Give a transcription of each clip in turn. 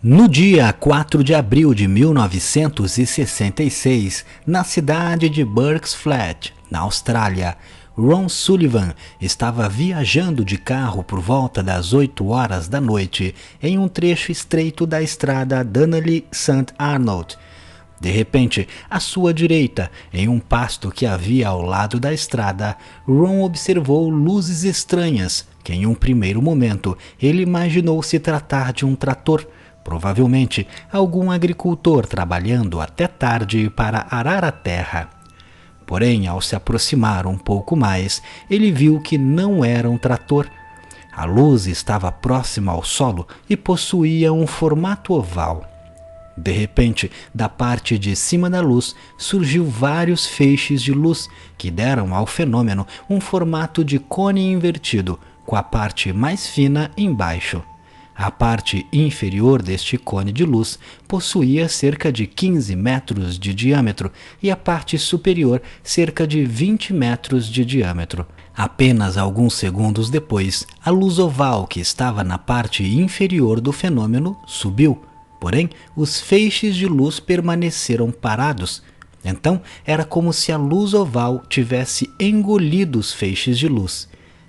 No dia 4 de abril de 1966, na cidade de Burke's Flat, na Austrália, Ron Sullivan estava viajando de carro por volta das 8 horas da noite em um trecho estreito da estrada Dunley-St. Arnold. De repente, à sua direita, em um pasto que havia ao lado da estrada, Ron observou luzes estranhas que, em um primeiro momento, ele imaginou se tratar de um trator. Provavelmente algum agricultor trabalhando até tarde para arar a terra. Porém, ao se aproximar um pouco mais, ele viu que não era um trator. A luz estava próxima ao solo e possuía um formato oval. De repente, da parte de cima da luz, surgiu vários feixes de luz que deram ao fenômeno um formato de cone invertido, com a parte mais fina embaixo. A parte inferior deste cone de luz possuía cerca de 15 metros de diâmetro e a parte superior cerca de 20 metros de diâmetro. Apenas alguns segundos depois, a luz oval que estava na parte inferior do fenômeno subiu, porém os feixes de luz permaneceram parados. Então era como se a luz oval tivesse engolido os feixes de luz.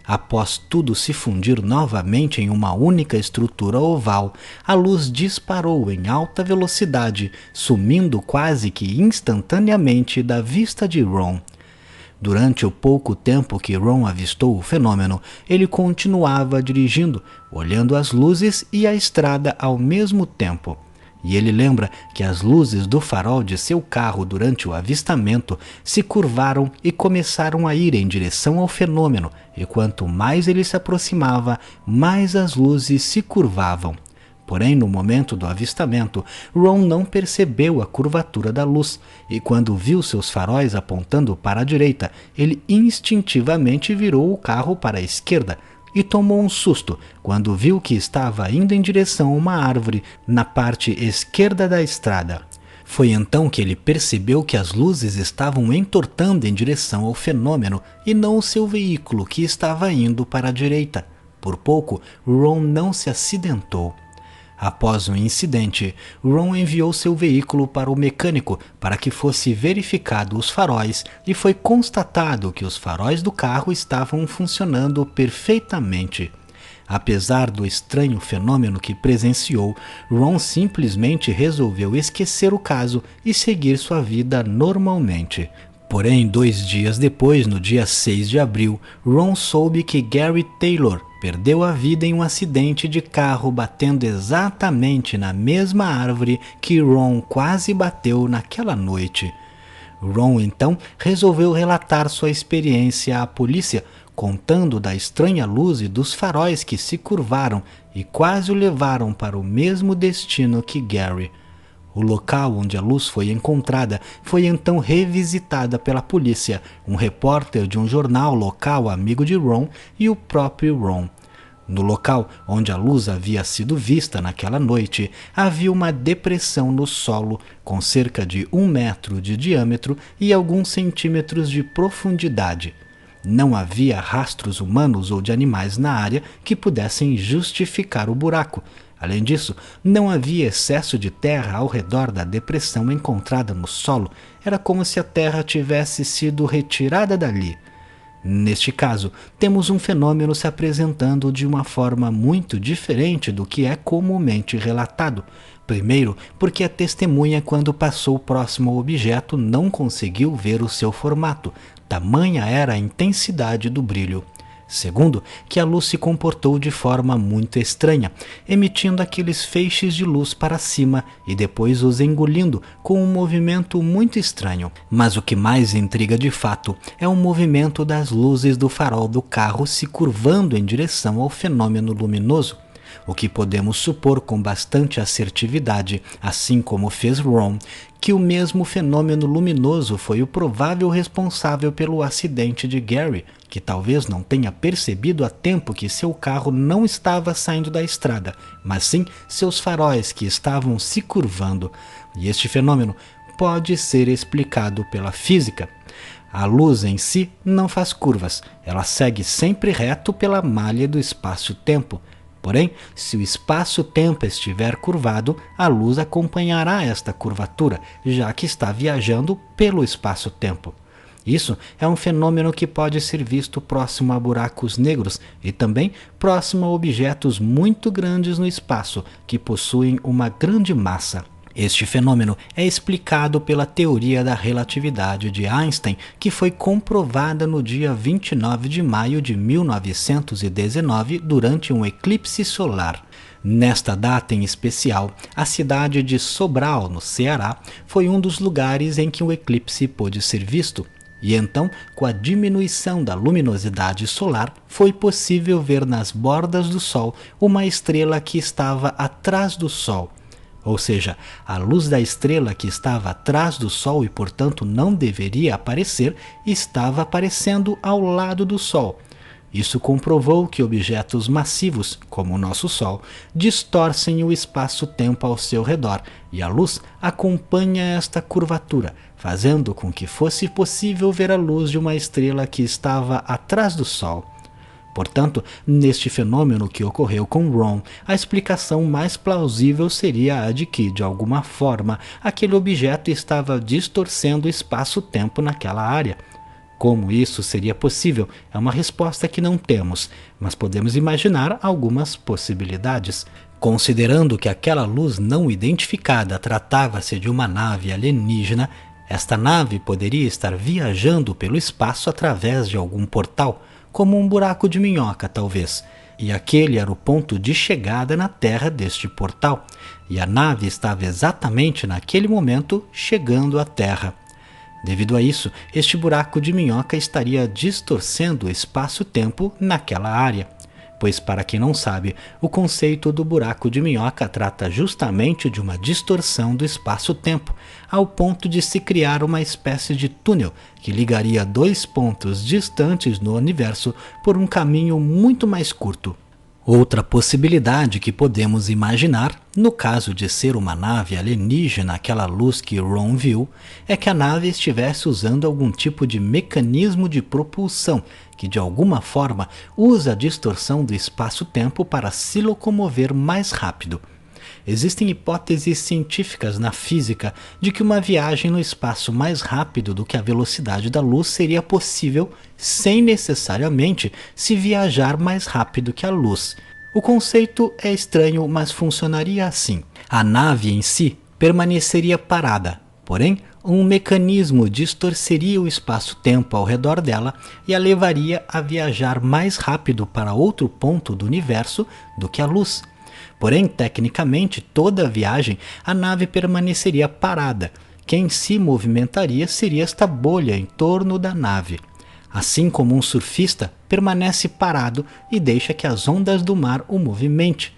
Após tudo se fundir novamente em uma única estrutura oval, a luz disparou em alta velocidade, sumindo quase que instantaneamente da vista de Ron. Durante o pouco tempo que Ron avistou o fenômeno, ele continuava dirigindo, olhando as luzes e a estrada ao mesmo tempo. E ele lembra que as luzes do farol de seu carro durante o avistamento se curvaram e começaram a ir em direção ao fenômeno, e quanto mais ele se aproximava, mais as luzes se curvavam. Porém, no momento do avistamento, Ron não percebeu a curvatura da luz, e quando viu seus faróis apontando para a direita, ele instintivamente virou o carro para a esquerda, e tomou um susto quando viu que estava indo em direção a uma árvore na parte esquerda da estrada. Foi então que ele percebeu que as luzes estavam entortando em direção ao fenômeno e não o seu veículo que estava indo para a direita. Por pouco, Ron não se acidentou. Após o incidente, Ron enviou seu veículo para o mecânico para que fosse verificado os faróis e foi constatado que os faróis do carro estavam funcionando perfeitamente. Apesar do estranho fenômeno que presenciou, Ron simplesmente resolveu esquecer o caso e seguir sua vida normalmente. Porém, 2 dias depois, no dia 6 de abril, Ron soube que Gary Taylor perdeu a vida em um acidente de carro batendo exatamente na mesma árvore que Ron quase bateu naquela noite. Ron então resolveu relatar sua experiência à polícia, contando da estranha luz e dos faróis que se curvaram e quase o levaram para o mesmo destino que Gary. O local onde a luz foi encontrada foi então revisitada pela polícia, um repórter de um jornal local amigo de Ron e o próprio Ron. No local onde a luz havia sido vista naquela noite, havia uma depressão no solo com cerca de 1 metro de diâmetro e alguns centímetros de profundidade. Não havia rastros humanos ou de animais na área que pudessem justificar o buraco. Além disso, não havia excesso de terra ao redor da depressão encontrada no solo. Era como se a terra tivesse sido retirada dali. Neste caso, temos um fenômeno se apresentando de uma forma muito diferente do que é comumente relatado. Primeiro, porque a testemunha, quando passou próximo ao objeto, não conseguiu ver o seu formato. Tamanha era a intensidade do brilho. Segundo, que a luz se comportou de forma muito estranha, emitindo aqueles feixes de luz para cima e depois os engolindo com um movimento muito estranho. Mas o que mais intriga de fato é o movimento das luzes do farol do carro se curvando em direção ao fenômeno luminoso. O que podemos supor com bastante assertividade, assim como fez Ron, que o mesmo fenômeno luminoso foi o provável responsável pelo acidente de Gary, que talvez não tenha percebido a tempo que seu carro não estava saindo da estrada, mas sim seus faróis que estavam se curvando. E este fenômeno pode ser explicado pela física. A luz em si não faz curvas, ela segue sempre reto pela malha do espaço-tempo. Porém, se o espaço-tempo estiver curvado, a luz acompanhará esta curvatura, já que está viajando pelo espaço-tempo. Isso é um fenômeno que pode ser visto próximo a buracos negros e também próximo a objetos muito grandes no espaço, que possuem uma grande massa. Este fenômeno é explicado pela teoria da relatividade de Einstein, que foi comprovada no dia 29 de maio de 1919 durante um eclipse solar. Nesta data em especial, a cidade de Sobral, no Ceará, foi um dos lugares em que o eclipse pôde ser visto. E então, com a diminuição da luminosidade solar, foi possível ver nas bordas do Sol uma estrela que estava atrás do Sol. Ou seja, a luz da estrela que estava atrás do Sol e, portanto, não deveria aparecer, estava aparecendo ao lado do Sol. Isso comprovou que objetos massivos, como o nosso Sol, distorcem o espaço-tempo ao seu redor, e a luz acompanha esta curvatura, fazendo com que fosse possível ver a luz de uma estrela que estava atrás do Sol. Portanto, neste fenômeno que ocorreu com Ron, a explicação mais plausível seria a de que, de alguma forma, aquele objeto estava distorcendo o espaço-tempo naquela área. Como isso seria possível é uma resposta que não temos, mas podemos imaginar algumas possibilidades. Considerando que aquela luz não identificada tratava-se de uma nave alienígena, esta nave poderia estar viajando pelo espaço através de algum portal, como um buraco de minhoca talvez, e aquele era o ponto de chegada na Terra deste portal, e a nave estava exatamente naquele momento chegando à Terra. Devido a isso, este buraco de minhoca estaria distorcendo o espaço-tempo naquela área. Pois, para quem não sabe, o conceito do buraco de minhoca trata justamente de uma distorção do espaço-tempo, ao ponto de se criar uma espécie de túnel que ligaria dois pontos distantes no universo por um caminho muito mais curto. Outra possibilidade que podemos imaginar, no caso de ser uma nave alienígena, aquela luz que Ron viu, é que a nave estivesse usando algum tipo de mecanismo de propulsão que de alguma forma usa a distorção do espaço-tempo para se locomover mais rápido. Existem hipóteses científicas na física de que uma viagem no espaço mais rápido do que a velocidade da luz seria possível sem necessariamente se viajar mais rápido que a luz. O conceito é estranho, mas funcionaria assim. A nave em si permaneceria parada, porém um mecanismo distorceria o espaço-tempo ao redor dela e a levaria a viajar mais rápido para outro ponto do universo do que a luz. Porém, tecnicamente, toda a viagem, a nave permaneceria parada. Quem se movimentaria seria esta bolha em torno da nave. Assim como um surfista permanece parado e deixa que as ondas do mar o movimente.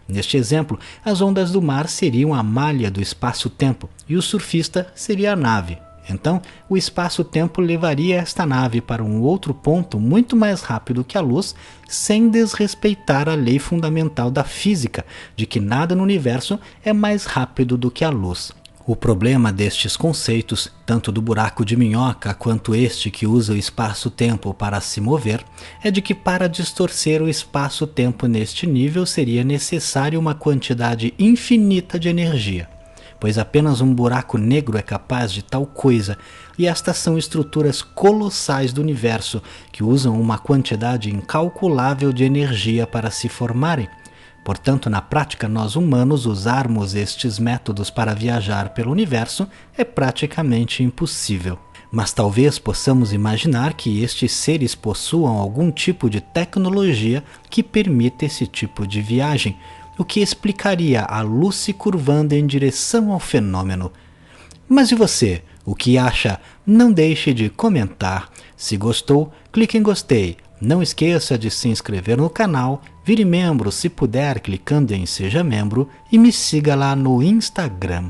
Neste exemplo, as ondas do mar seriam a malha do espaço-tempo e o surfista seria a nave. Então, o espaço-tempo levaria esta nave para um outro ponto muito mais rápido que a luz, sem desrespeitar a lei fundamental da física, de que nada no universo é mais rápido do que a luz. O problema destes conceitos, tanto do buraco de minhoca quanto este que usa o espaço-tempo para se mover, é de que para distorcer o espaço-tempo neste nível seria necessário uma quantidade infinita de energia, pois apenas um buraco negro é capaz de tal coisa, e estas são estruturas colossais do universo que usam uma quantidade incalculável de energia para se formarem. Portanto, na prática, nós humanos usarmos estes métodos para viajar pelo universo é praticamente impossível. Mas talvez possamos imaginar que estes seres possuam algum tipo de tecnologia que permita esse tipo de viagem, o que explicaria a luz se curvando em direção ao fenômeno. Mas e você? O que acha? Não deixe de comentar. Se gostou, clique em gostei. Não esqueça de se inscrever no canal, vire membro se puder clicando em Seja Membro e me siga lá no Instagram.